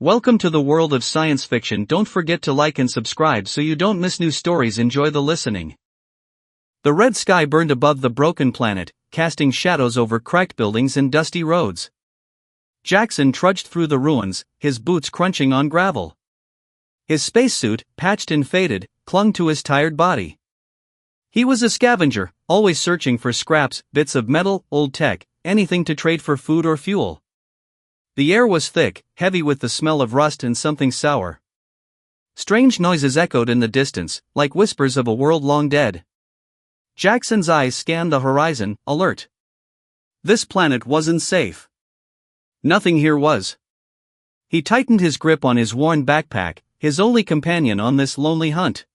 Welcome to the world of science fiction. Don't forget to like and subscribe so you don't miss new stories. Enjoy the listening. The red sky burned above the broken planet, casting shadows over cracked buildings and dusty roads. Jackson trudged through the ruins, his boots crunching on gravel. His spacesuit, patched and faded, clung to his tired body. He was a scavenger, always searching for scraps, bits of metal, old tech, anything to trade for food or fuel. The air was thick, heavy with the smell of rust and something sour. Strange noises echoed in the distance, like whispers of a world long dead. Jackson's eyes scanned the horizon, alert. This planet wasn't safe. Nothing here was. He tightened his grip on his worn backpack, his only companion on this lonely hunt.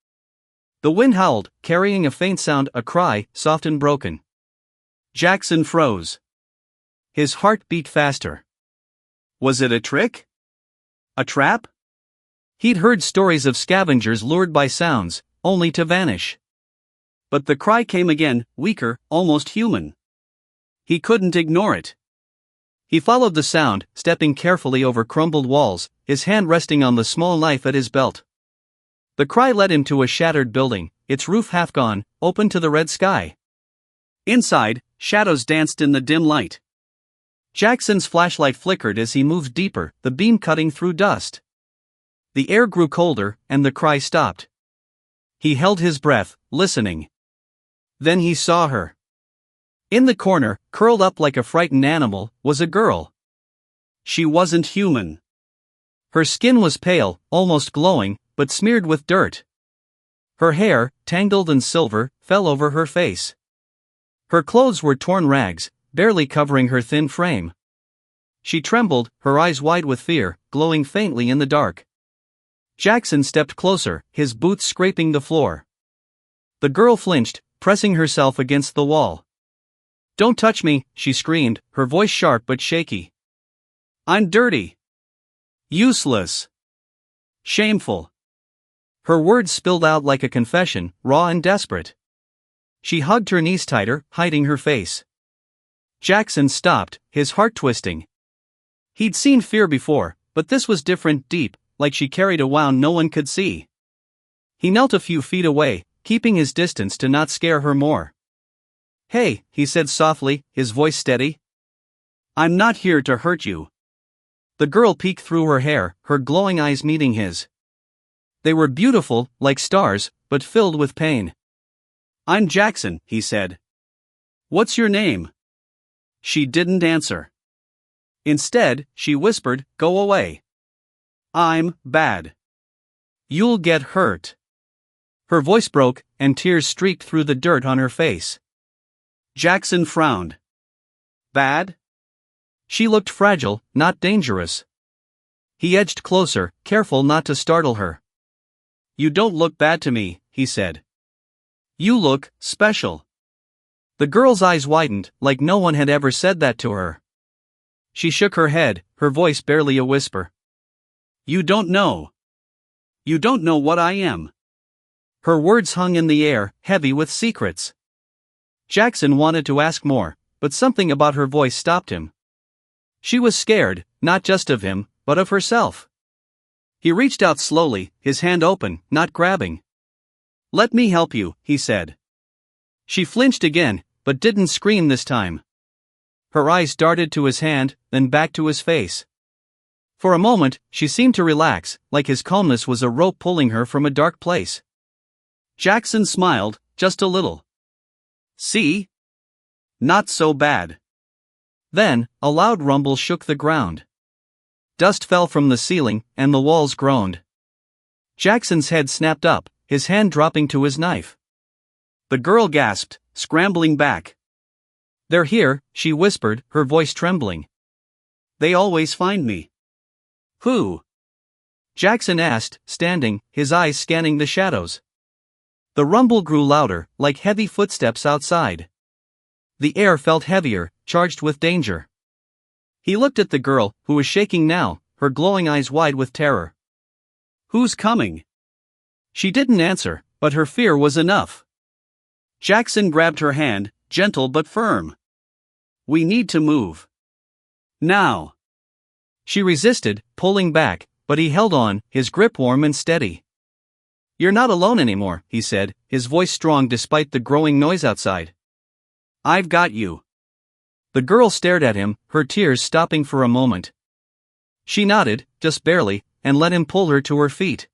The wind howled, carrying a faint sound, a cry, soft and broken. Jackson froze. His heart beat faster. Was it a trick? A trap? He'd heard stories of scavengers lured by sounds, only to vanish. But the cry came again, weaker, almost human. He couldn't ignore it. He followed the sound, stepping carefully over crumbled walls, his hand resting on the small knife at his belt. The cry led him to a shattered building, its roof half gone, open to the red sky. Inside, shadows danced in the dim light. Jackson's flashlight flickered as he moved deeper, the beam cutting through dust. The air grew colder, and the cry stopped. He held his breath, listening. Then he saw her. In the corner, curled up like a frightened animal, was a girl. She wasn't human. Her skin was pale, almost glowing, but smeared with dirt. Her hair, tangled and silver, fell over her face. Her clothes were torn rags, barely covering her thin frame. She trembled, her eyes wide with fear, glowing faintly in the dark. Jackson stepped closer, his boots scraping the floor. The girl flinched, pressing herself against the wall. "Don't touch me," she screamed, her voice sharp but shaky. "I'm dirty. Useless. Shameful." Her words spilled out like a confession, raw and desperate. She hugged her knees tighter, hiding her face. Jackson stopped, his heart twisting. He'd seen fear before, but this was different, deep, like she carried a wound no one could see. He knelt a few feet away, keeping his distance to not scare her more. "Hey," he said softly, his voice steady. "I'm not here to hurt you." The girl peeked through her hair, her glowing eyes meeting his. They were beautiful, like stars, but filled with pain. "I'm Jackson," he said. "What's your name?" She didn't answer. Instead, she whispered, "Go away. I'm bad. You'll get hurt." Her voice broke, and tears streaked through the dirt on her face. Jackson frowned. "Bad?" She looked fragile, not dangerous. He edged closer, careful not to startle her. "You don't look bad to me," he said. "You look special." The girl's eyes widened, like no one had ever said that to her. She shook her head, her voice barely a whisper. "You don't know. You don't know what I am." Her words hung in the air, heavy with secrets. Jackson wanted to ask more, but something about her voice stopped him. She was scared, not just of him, but of herself. He reached out slowly, his hand open, not grabbing. "Let me help you," he said. She flinched again, but didn't scream this time. Her eyes darted to his hand, then back to his face. For a moment, she seemed to relax, like his calmness was a rope pulling her from a dark place. Jackson smiled, just a little. "See? Not so bad." Then, a loud rumble shook the ground. Dust fell from the ceiling, and the walls groaned. Jackson's head snapped up, his hand dropping to his knife. The girl gasped, scrambling back. "They're here," she whispered, her voice trembling. "They always find me." "Who?" Jackson asked, standing, his eyes scanning the shadows. The rumble grew louder, like heavy footsteps outside. The air felt heavier, charged with danger. He looked at the girl, who was shaking now, her glowing eyes wide with terror. "Who's coming?" She didn't answer, but her fear was enough. Jackson grabbed her hand, gentle but firm. "We need to move. Now." She resisted, pulling back, but he held on, his grip warm and steady. "You're not alone anymore," he said, his voice strong despite the growing noise outside. "I've got you." The girl stared at him, her tears stopping for a moment. She nodded, just barely, and let him pull her to her feet.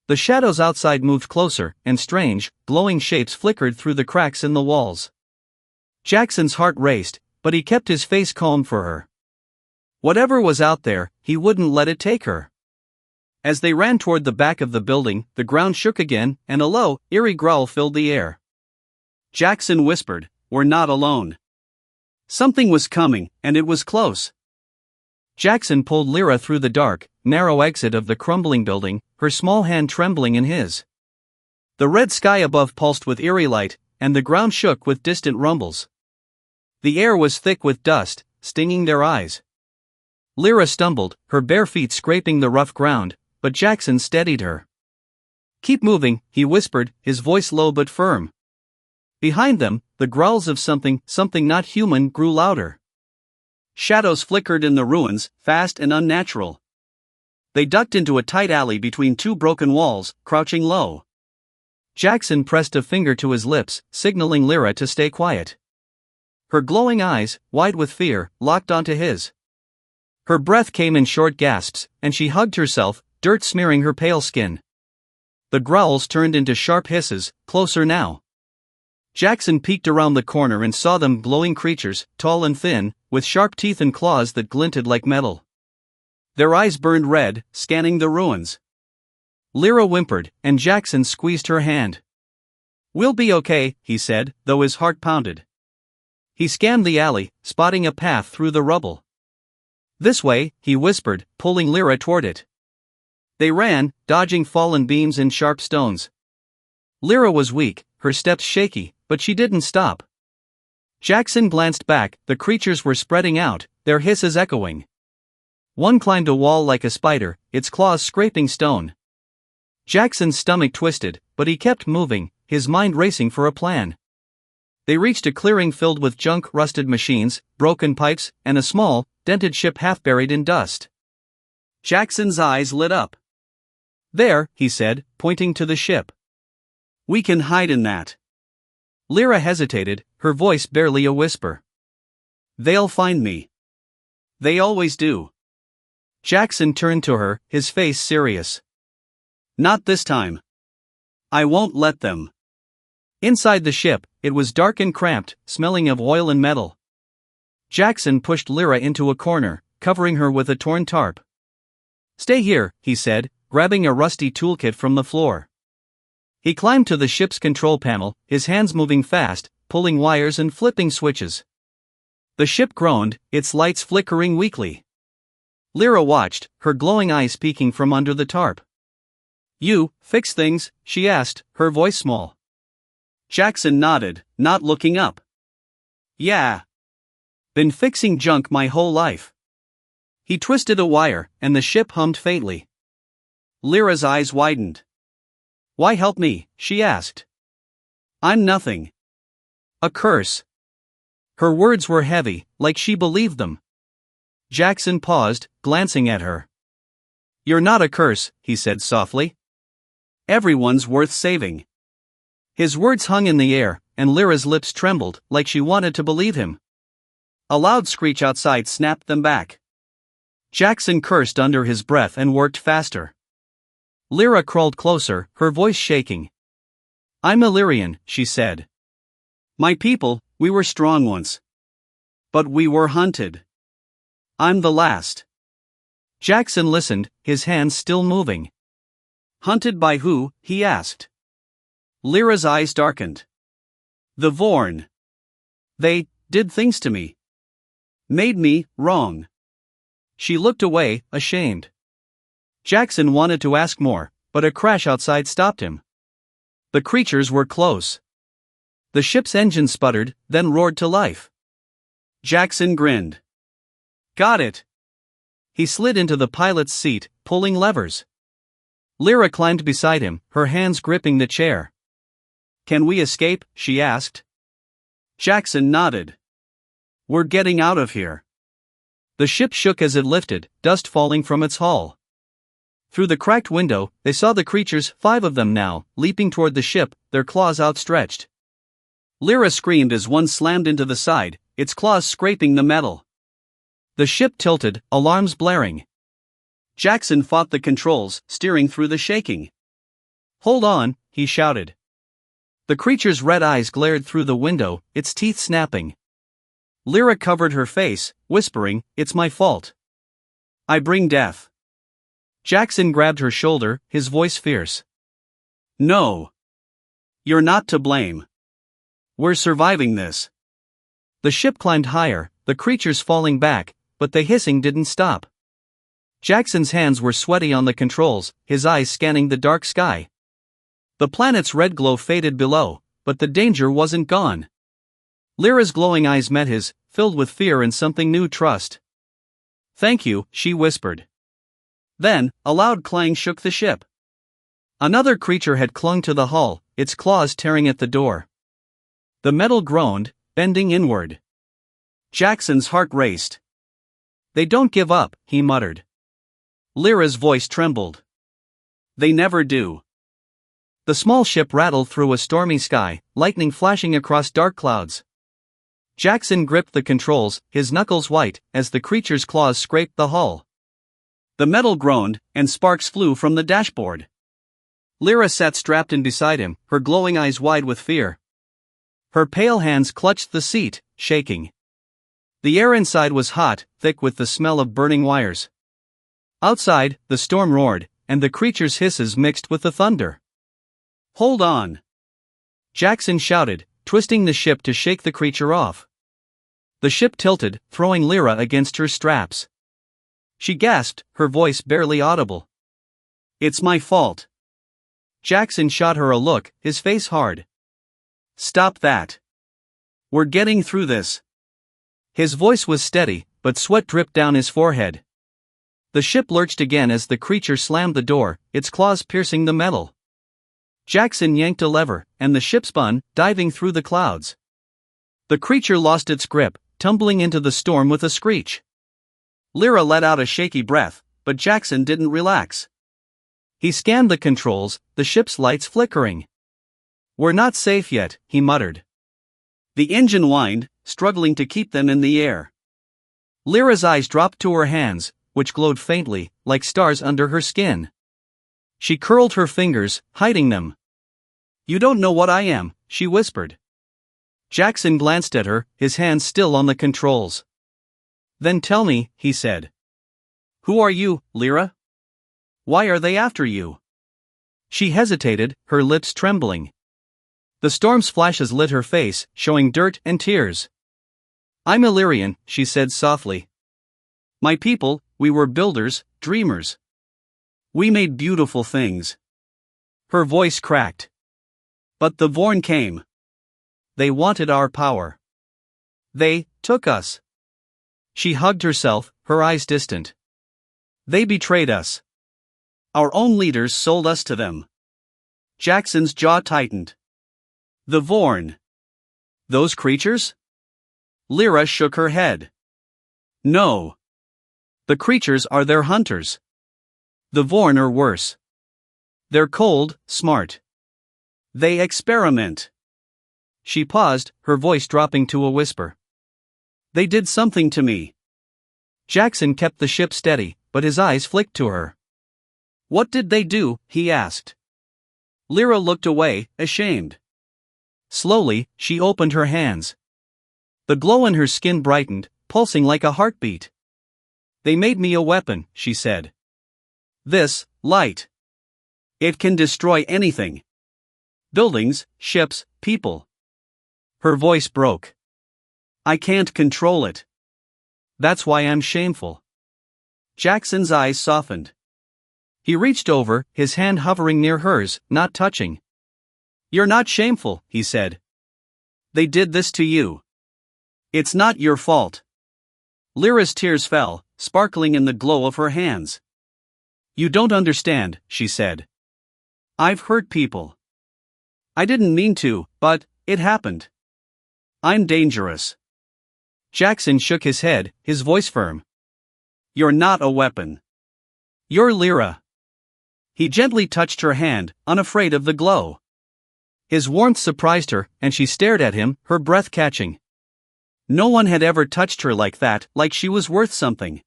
The shadows outside moved closer, and strange, glowing shapes flickered through the cracks in the walls. Jackson's heart raced, but he kept his face calm for her. Whatever was out there, he wouldn't let it take her. As they ran toward the back of the building, the ground shook again, and a low, eerie growl filled the air. Jackson whispered, "We're not alone." Something was coming, and it was close. Jackson pulled Lyra through the dark, narrow exit of the crumbling building, her small hand trembling in his. The red sky above pulsed with eerie light, and the ground shook with distant rumbles. The air was thick with dust, stinging their eyes. Lyra stumbled, her bare feet scraping the rough ground, but Jackson steadied her. "Keep moving," he whispered, his voice low but firm. Behind them, the growls of something not human grew louder. Shadows flickered in the ruins, fast and unnatural. They ducked into a tight alley between two broken walls, crouching low. Jackson pressed a finger to his lips, signaling Lyra to stay quiet. Her glowing eyes, wide with fear, locked onto his. Her breath came in short gasps, and she hugged herself, dirt smearing her pale skin. The growls turned into sharp hisses, closer now. Jackson peeked around the corner and saw them, glowing creatures, tall and thin, with sharp teeth and claws that glinted like metal. Their eyes burned red, scanning the ruins. Lyra whimpered, and Jackson squeezed her hand. "We'll be okay," he said, though his heart pounded. He scanned the alley, spotting a path through the rubble. "This way," he whispered, pulling Lyra toward it. They ran, dodging fallen beams and sharp stones. Lyra was weak, her steps shaky, but she didn't stop. Jackson glanced back, the creatures were spreading out, their hisses echoing. One climbed a wall like a spider, its claws scraping stone. Jackson's stomach twisted, but he kept moving, his mind racing for a plan. They reached a clearing filled with junk, rusted machines, broken pipes, and a small, dented ship half buried in dust. Jackson's eyes lit up. "There," he said, pointing to the ship. "We can hide in that." Lyra hesitated, her voice barely a whisper. "They'll find me. They always do." Jackson turned to her, his face serious. "Not this time. I won't let them." Inside the ship, it was dark and cramped, smelling of oil and metal. Jackson pushed Lyra into a corner, covering her with a torn tarp. "Stay here," he said, grabbing a rusty toolkit from the floor. He climbed to the ship's control panel, his hands moving fast, pulling wires and flipping switches. The ship groaned, its lights flickering weakly. Lyra watched, her glowing eyes peeking from under the tarp. "You fix things?" she asked, her voice small. Jackson nodded, not looking up. "Yeah. Been fixing junk my whole life." He twisted a wire, and the ship hummed faintly. Lyra's eyes widened. "Why help me?" she asked. "I'm nothing." "A curse." Her words were heavy, like she believed them. Jackson paused, glancing at her. "You're not a curse," he said softly. "Everyone's worth saving." His words hung in the air, and Lyra's lips trembled, like she wanted to believe him. A loud screech outside snapped them back. Jackson cursed under his breath and worked faster. Lyra crawled closer, her voice shaking. "I'm Illyrian," she said. "My people, we were strong once. But we were hunted. I'm the last." Jackson listened, his hands still moving. "Hunted by who?" he asked. Lyra's eyes darkened. "The Vorn. They did things to me. Made me wrong." She looked away, ashamed. Jackson wanted to ask more, but a crash outside stopped him. The creatures were close. The ship's engine sputtered, then roared to life. Jackson grinned. "Got it." He slid into the pilot's seat, pulling levers. Lyra climbed beside him, her hands gripping the chair. "Can we escape?" she asked. Jackson nodded. "We're getting out of here." The ship shook as it lifted, dust falling from its hull. Through the cracked window, they saw the creatures, 5 of them now, leaping toward the ship, their claws outstretched. Lyra screamed as one slammed into the side, its claws scraping the metal. The ship tilted, alarms blaring. Jackson fought the controls, steering through the shaking. "Hold on," he shouted. The creature's red eyes glared through the window, its teeth snapping. Lyra covered her face, whispering, "It's my fault. I bring death." Jackson grabbed her shoulder, his voice fierce. "No. You're not to blame. We're surviving this." The ship climbed higher, the creatures falling back, but the hissing didn't stop. Jackson's hands were sweaty on the controls, his eyes scanning the dark sky. The planet's red glow faded below, but the danger wasn't gone. Lyra's glowing eyes met his, filled with fear and something new: trust. "Thank you," she whispered. Then, a loud clang shook the ship. Another creature had clung to the hull, its claws tearing at the door. The metal groaned, bending inward. Jackson's heart raced. "They don't give up," he muttered. Lyra's voice trembled. "They never do." The small ship rattled through a stormy sky, lightning flashing across dark clouds. Jackson gripped the controls, his knuckles white, as the creature's claws scraped the hull. The metal groaned, and sparks flew from the dashboard. Lyra sat strapped in beside him, her glowing eyes wide with fear. Her pale hands clutched the seat, shaking. The air inside was hot, thick with the smell of burning wires. Outside, the storm roared, and the creature's hisses mixed with the thunder. "Hold on!" Jackson shouted, twisting the ship to shake the creature off. The ship tilted, throwing Lyra against her straps. She gasped, her voice barely audible. "It's my fault." Jackson shot her a look, his face hard. "Stop that. We're getting through this." His voice was steady, but sweat dripped down his forehead. The ship lurched again as the creature slammed the door, its claws piercing the metal. Jackson yanked a lever, and the ship spun, diving through the clouds. The creature lost its grip, tumbling into the storm with a screech. Lyra let out a shaky breath, but Jackson didn't relax. He scanned the controls, the ship's lights flickering. "We're not safe yet," he muttered. The engine whined, struggling to keep them in the air. Lyra's eyes dropped to her hands, which glowed faintly, like stars under her skin. She curled her fingers, hiding them. "You don't know what I am," she whispered. Jackson glanced at her, his hands still on the controls. "Then tell me," he said. "Who are you, Lyra? Why are they after you?" She hesitated, her lips trembling. The storm's flashes lit her face, showing dirt and tears. "I'm Illyrian," she said softly. "My people, we were builders, dreamers. We made beautiful things." Her voice cracked. "But the Vorn came. They wanted our power. They took us." She hugged herself, her eyes distant. "They betrayed us. Our own leaders sold us to them." Jackson's jaw tightened. "The Vorn? Those creatures?" Lyra shook her head. "No. The creatures are their hunters. The Vorn are worse. They're cold, smart. They experiment." She paused, her voice dropping to a whisper. "They did something to me." Jackson kept the ship steady, but his eyes flicked to her. "What did they do?" he asked. Lyra looked away, ashamed. Slowly, she opened her hands. The glow in her skin brightened, pulsing like a heartbeat. "They made me a weapon," she said. "This light. It can destroy anything. Buildings, ships, people." Her voice broke. "I can't control it. That's why I'm shameful." Jackson's eyes softened. He reached over, his hand hovering near hers, not touching. "You're not shameful," he said. "They did this to you. It's not your fault." Lyra's tears fell, sparkling in the glow of her hands. "You don't understand," she said. "I've hurt people. I didn't mean to, but it happened. I'm dangerous." Jackson shook his head, his voice firm. "You're not a weapon. You're Lyra. He gently touched her hand, unafraid of the glow. His warmth surprised her, and she stared at him, her breath catching. No one had ever touched her like that, like she was worth something.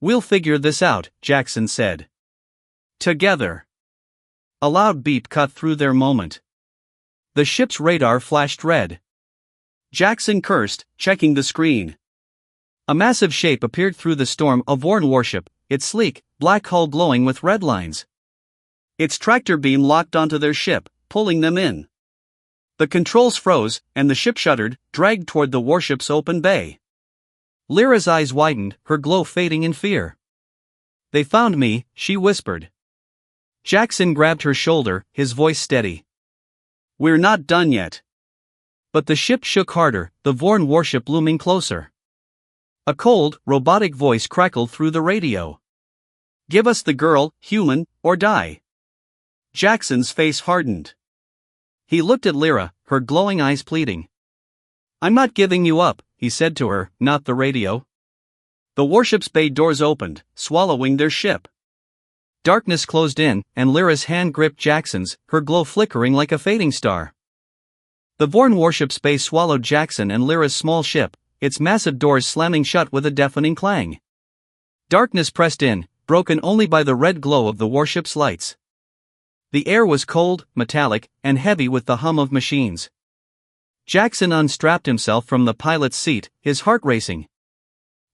"We'll figure this out," Jackson said. "Together." A loud beep cut through their moment. The ship's radar flashed red. Jackson cursed, checking the screen. A massive shape appeared through the storm, a Vorn warship, its sleek, black hull glowing with red lines. Its tractor beam locked onto their ship, pulling them in. The controls froze, and the ship shuddered, dragged toward the warship's open bay. Lyra's eyes widened, her glow fading in fear. "They found me," she whispered. Jackson grabbed her shoulder, his voice steady. "We're not done yet." But the ship shook harder, the Vorn warship looming closer. A cold, robotic voice crackled through the radio. "Give us the girl, human, or die." Jackson's face hardened. He looked at Lyra, her glowing eyes pleading. "I'm not giving you up," he said to her, not the radio. The warship's bay doors opened, swallowing their ship. Darkness closed in, and Lyra's hand gripped Jackson's, her glow flickering like a fading star. The Vorn warship's bay swallowed Jackson and Lyra's small ship, its massive doors slamming shut with a deafening clang. Darkness pressed in, broken only by the red glow of the warship's lights. The air was cold, metallic, and heavy with the hum of machines. Jackson unstrapped himself from the pilot's seat, his heart racing.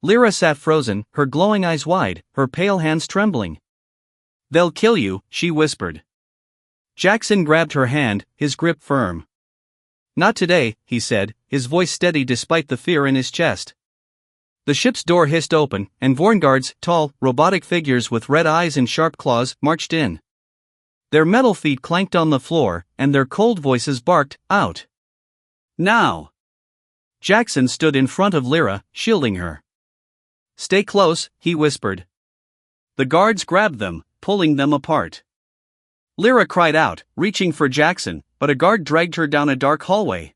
Lyra sat frozen, her glowing eyes wide, her pale hands trembling. "They'll kill you," she whispered. Jackson grabbed her hand, his grip firm. "Not today," he said, his voice steady despite the fear in his chest. The ship's door hissed open, and Vorn guards, tall, robotic figures with red eyes and sharp claws, marched in. Their metal feet clanked on the floor, and their cold voices barked, "Out! Now!" Jackson stood in front of Lyra, shielding her. "Stay close," he whispered. The guards grabbed them, pulling them apart. Lyra cried out, reaching for Jackson, but a guard dragged her down a dark hallway.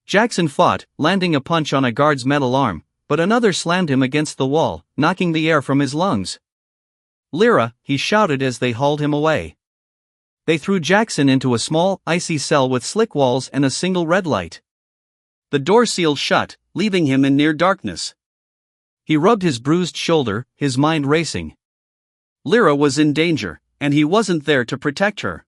Jackson fought, landing a punch on a guard's metal arm, but another slammed him against the wall, knocking the air from his lungs. "Lyra," he shouted as they hauled him away. They threw Jackson into a small, icy cell with slick walls and a single red light. The door sealed shut, leaving him in near darkness. He rubbed his bruised shoulder, his mind racing. Lyra was in danger, and he wasn't there to protect her.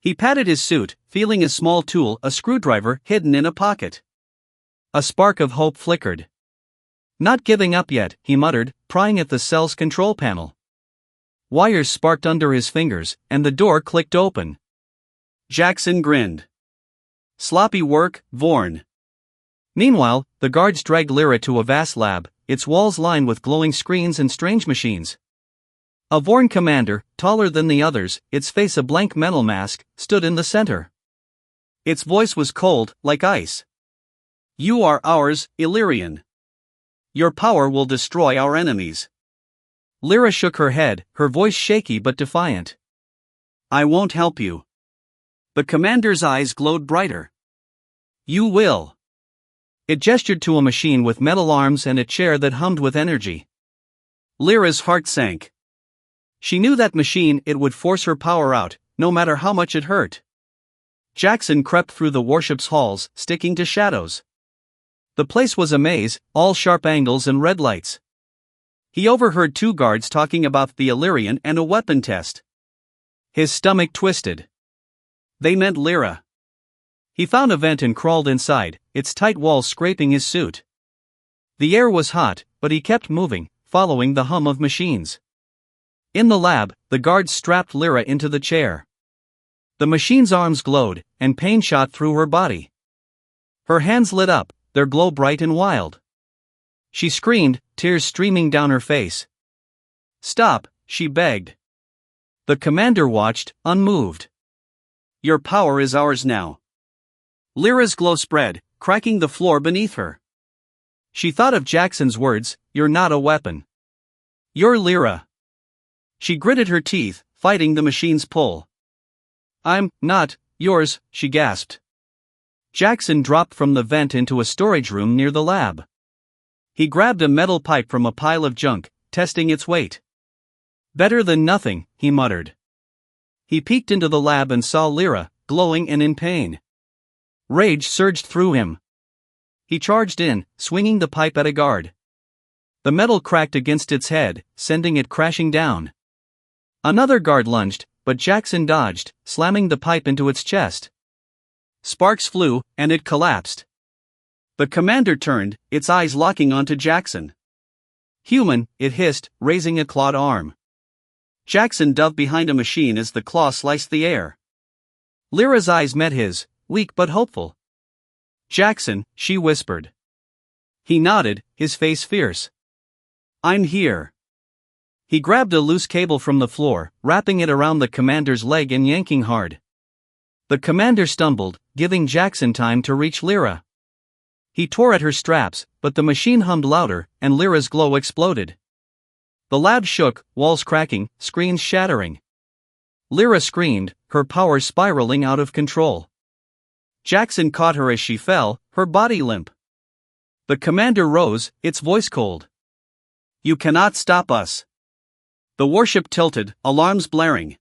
He patted his suit, feeling a small tool, a screwdriver, hidden in a pocket. A spark of hope flickered. "Not giving up yet," he muttered, prying at the cell's control panel. Wires sparked under his fingers, and the door clicked open. Jackson grinned. "Sloppy work, Vorn." Meanwhile, the guards dragged Lyra to a vast lab, its walls lined with glowing screens and strange machines. A Vorn commander, taller than the others, its face a blank metal mask, stood in the center. Its voice was cold, like ice. "You are ours, Illyrian. Your power will destroy our enemies." Lyra shook her head, her voice shaky but defiant. "I won't help you." The commander's eyes glowed brighter. "You will." It gestured to a machine with metal arms and a chair that hummed with energy. Lyra's heart sank. She knew that machine, it would force her power out, no matter how much it hurt. Jackson crept through the warship's halls, sticking to shadows. The place was a maze, all sharp angles and red lights. He overheard two guards talking about the Illyrian and a weapon test. His stomach twisted. They meant Lyra. He found a vent and crawled inside, its tight walls scraping his suit. The air was hot, but he kept moving, following the hum of machines. In the lab, the guards strapped Lyra into the chair. The machine's arms glowed, and pain shot through her body. Her hands lit up, their glow bright and wild. She screamed, tears streaming down her face. "Stop," she begged. The commander watched, unmoved. "Your power is ours now." Lyra's glow spread, cracking the floor beneath her. She thought of Jackson's words, "You're not a weapon. You're Lyra." She gritted her teeth, fighting the machine's pull. "I'm not yours," she gasped. Jackson dropped from the vent into a storage room near the lab. He grabbed a metal pipe from a pile of junk, testing its weight. Better than nothing, he muttered. He peeked into the lab and saw Lyra, glowing and in pain. Rage surged through him. He charged in, swinging the pipe at a guard. The metal cracked against its head, sending it crashing down. Another guard lunged, but Jackson dodged, slamming the pipe into its chest. Sparks flew, and it collapsed. The commander turned, its eyes locking onto Jackson. Human, it hissed, raising a clawed arm. Jackson dove behind a machine as the claw sliced the air. Lyra's eyes met his, weak but hopeful. Jackson, she whispered. He nodded, his face fierce. I'm here. He grabbed a loose cable from the floor, wrapping it around the commander's leg and yanking hard. The commander stumbled, giving Jackson time to reach Lyra. He tore at her straps, but the machine hummed louder, and Lyra's glow exploded. The lab shook, walls cracking, screens shattering. Lyra screamed, her power spiraling out of control. Jackson caught her as she fell, her body limp. The commander rose, its voice cold. You cannot stop us. The warship tilted, alarms blaring.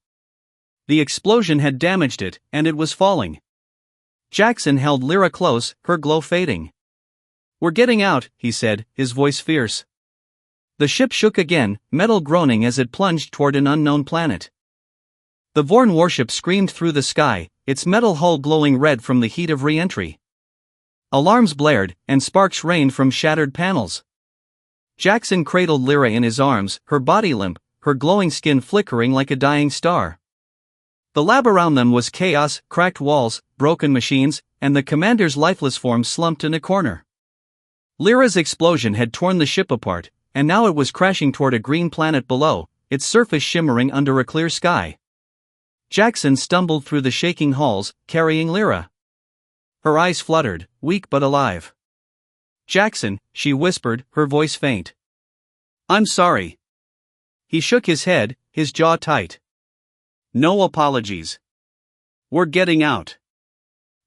The explosion had damaged it, and it was falling. Jackson held Lyra close, her glow fading. We're getting out, he said, his voice fierce. The ship shook again, metal groaning as it plunged toward an unknown planet. The Vorn warship screamed through the sky, its metal hull glowing red from the heat of re-entry. Alarms blared, and sparks rained from shattered panels. Jackson cradled Lyra in his arms, her body limp, her glowing skin flickering like a dying star. The lab around them was chaos, cracked walls, broken machines, and the commander's lifeless form slumped in a corner. Lyra's explosion had torn the ship apart, and now it was crashing toward a green planet below, its surface shimmering under a clear sky. Jackson stumbled through the shaking halls, carrying Lyra. Her eyes fluttered, weak but alive. Jackson, she whispered, her voice faint. I'm sorry. He shook his head, his jaw tight. No apologies. We're getting out.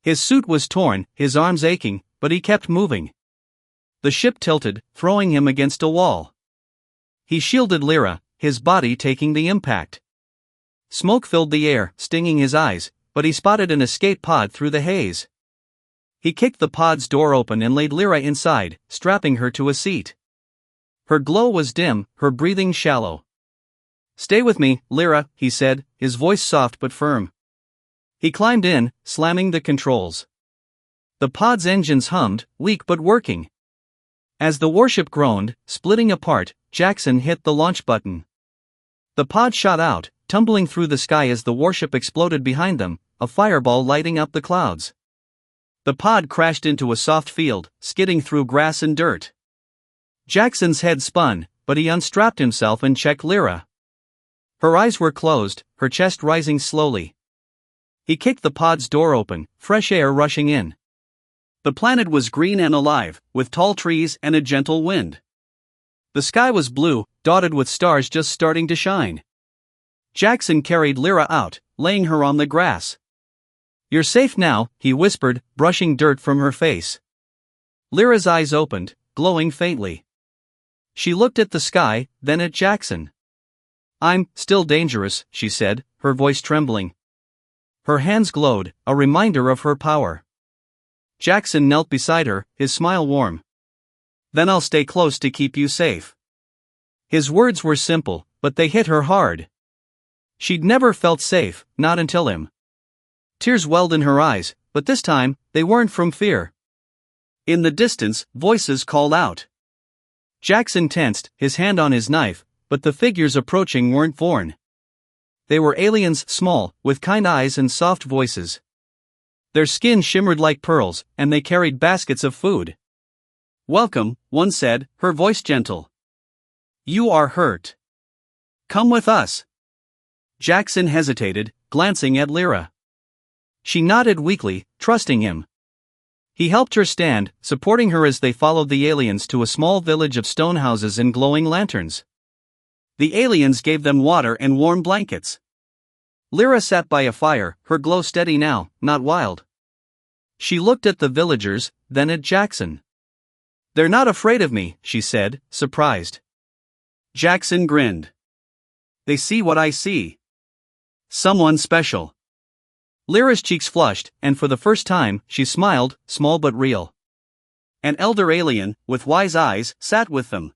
His suit was torn, his arms aching, but he kept moving. The ship tilted, throwing him against a wall. He shielded Lyra, his body taking the impact. Smoke filled the air, stinging his eyes, but he spotted an escape pod through the haze. He kicked the pod's door open and laid Lyra inside, strapping her to a seat. Her glow was dim, her breathing shallow. Stay with me, Lyra, he said, his voice soft but firm. He climbed in, slamming the controls. The pod's engines hummed, weak but working. As the warship groaned, splitting apart, Jackson hit the launch button. The pod shot out, tumbling through the sky as the warship exploded behind them, a fireball lighting up the clouds. The pod crashed into a soft field, skidding through grass and dirt. Jackson's head spun, but he unstrapped himself and checked Lyra. Her eyes were closed, her chest rising slowly. He kicked the pod's door open, fresh air rushing in. The planet was green and alive, with tall trees and a gentle wind. The sky was blue, dotted with stars just starting to shine. Jackson carried Lyra out, laying her on the grass. You're safe now, he whispered, brushing dirt from her face. Lyra's eyes opened, glowing faintly. She looked at the sky, then at Jackson. I'm still dangerous, she said, her voice trembling. Her hands glowed, a reminder of her power. Jackson knelt beside her, his smile warm. Then I'll stay close to keep you safe. His words were simple, but they hit her hard. She'd never felt safe, not until him. Tears welled in her eyes, but this time, they weren't from fear. In the distance, voices called out. Jackson tensed, his hand on his knife, but the figures approaching weren't Vorn. They were aliens, small, with kind eyes and soft voices. Their skin shimmered like pearls, and they carried baskets of food. Welcome, one said, her voice gentle. You are hurt. Come with us. Jackson hesitated, glancing at Lyra. She nodded weakly, trusting him. He helped her stand, supporting her as they followed the aliens to a small village of stone houses and glowing lanterns. The aliens gave them water and warm blankets. Lyra sat by a fire, her glow steady now, not wild. She looked at the villagers, then at Jackson. They're not afraid of me, she said, surprised. Jackson grinned. they see what I see. Someone special. Lyra's cheeks flushed, and for the first time, she smiled, small but real. An elder alien, with wise eyes, sat with them.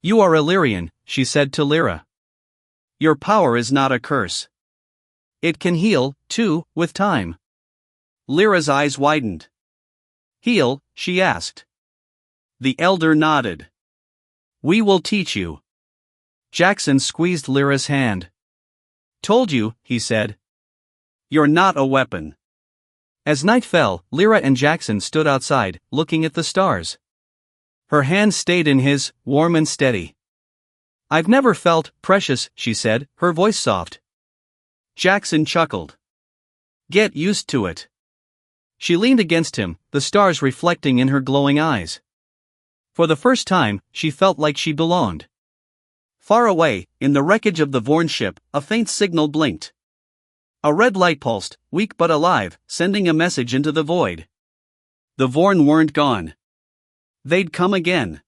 You are Illyrian, she said to Lyra. Your power is not a curse. It can heal, too, with time. Lyra's eyes widened. Heal, she asked. The elder nodded. We will teach you. Jackson squeezed Lyra's hand. Told you, he said. You're not a weapon. As night fell, Lyra and Jackson stood outside, looking at the stars. Her hand stayed in his, warm and steady. I've never felt precious, she said, her voice soft. Jackson chuckled. Get used to it. She leaned against him, the stars reflecting in her glowing eyes. For the first time, she felt like she belonged. Far away, in the wreckage of the Vorn ship, a faint signal blinked. A red light pulsed, weak but alive, sending a message into the void. The Vorn weren't gone. They'd come again.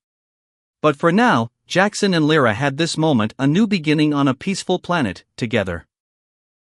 But for now, Jackson and Lyra had this moment, a new beginning on a peaceful planet, together.